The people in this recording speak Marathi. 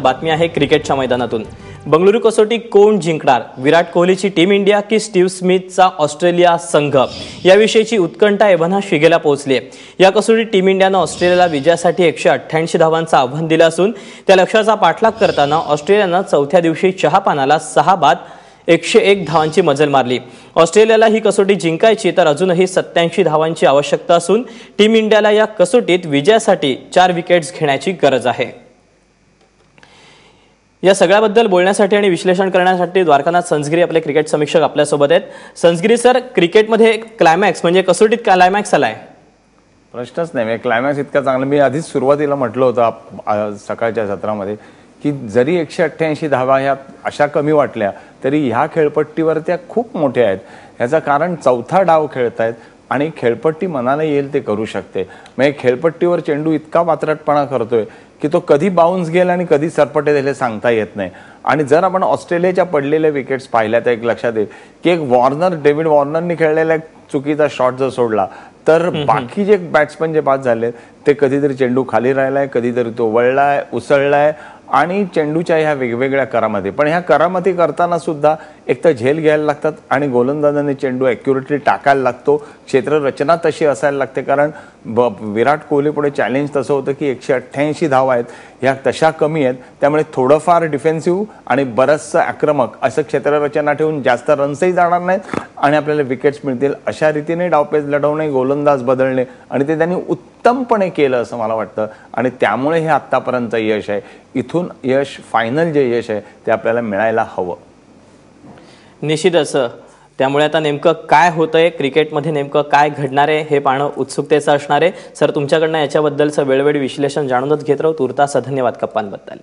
बातमी आहे क्रिकेटच्या मैदानातून। बंगळुरू कसोटी कोण जिंकणार? विराट कोहलीची टीम इंडिया की स्टीव्ह स्मिथचा ऑस्ट्रेलिया संघ याविषयीची उत्कंठा एव्हाना शिगेला पोहोचली आहे। या कसोटी टीम इंडियाने ऑस्ट्रेलियाला विजयासाठी 188 धावांचं आव्हान दिलं असून त्या लक्ष्याचा पाठलाग करताना ऑस्ट्रेलियानं चौथ्या दिवशी चहापानाला 6 बाद 101 धावांची मजल मारली। ऑस्ट्रेलियाला ही कसोटी जिंकायची तर अजूनही 87 धावांची आवश्यकता असून टीम इंडियाला या कसोटीत विजयासाठी 4 विकेट्स घेण्याची गरज आहे। या सगळ्याबद्दल बोलण्यासाठी आणि विश्लेषण करण्यासाठी द्वारकानाथ संजगिरी आपले क्रिकेट समीक्षक आपल्या सोबत आहेत। संजगिरी सर, क्रिकेटमध्ये क्लायमॅक्स म्हणजे कसोटीत क्लायमॅक्स आलाय? प्रश्नच नाही, क्लायमॅक्स इतका चांगला। मी आधीच सुरुवातीला म्हटलं होतं सकाळच्या सत्रामध्ये की जरी 188 धावा ह्या अशा कमी वाटल्या तरी ह्या खेळपट्टीवर त्या खूप मोठ्या आहेत। ह्याचं कारण चौथा डाव खेळतायत आणि खेळपट्टी मनाला येईल ते करू शकते। म्हणजे खेळपट्टीवर चेंडू इतका वात्रटपणा करतोय की तो कधी बाउन्स गेला आणि कधी सरपटे दिले सांगता येत नाही। आणि जर आपण ऑस्ट्रेलियाच्या पडलेल्या विकेट्स पाहिल्या तर एक लक्षात येईल की एक डेव्हिड वॉर्नरने खेळलेला एक चुकीचा शॉट जर सोडला तर बाकी जे बॅट्समन जे बाद झाले ते कधीतरी चेंडू खाली राहिलाय, कधीतरी तो वळलाय, उसळलाय आणि चेंडूच्या ह्या वेगवेगळ्या करामती। पण ह्या करामती करताना सुद्धा एक तर झेल घ्यायला लागतात आणि गोलंदाजांनी चेंडू ॲक्युरेटली टाकायला लागतो। क्षेत्ररचना तशी असायला लागते कारण विराट कोहली पुढे चॅलेंज तसं होतं की 188 धावा आहेत, ह्या तशा कमी आहेत, त्यामुळे थोडंफार डिफेन्सिव्ह आणि बरंचसं आक्रमक असं क्षेत्ररचना ठेवून जास्त रन्सही जाणार नाहीत आणि आपल्याला विकेट्स मिळतील अशा रीतीने डावपेच लढवणे, गोलंदाज बदलणे आणि ते त्यांनी उत्तमपणे केलं असं मला वाटतं आणि त्यामुळे हे आत्तापर्यंत यश आहे। इथून यश, फायनल जे यश आहे ते आपल्याला मिळायला हवं। निश्चितच। त्यामुळे आता नेमकं काय होतंय क्रिकेटमध्ये, नेमकं काय घडणार आहे हे पाहणं उत्सुकतेचं असणार आहे। सर, तुमच्याकडनं याच्याबद्दलचं वेळोवेळी विश्लेषण जाणूनच घेत राहू। तुर्तास धन्यवाद गप्पांबद्दल।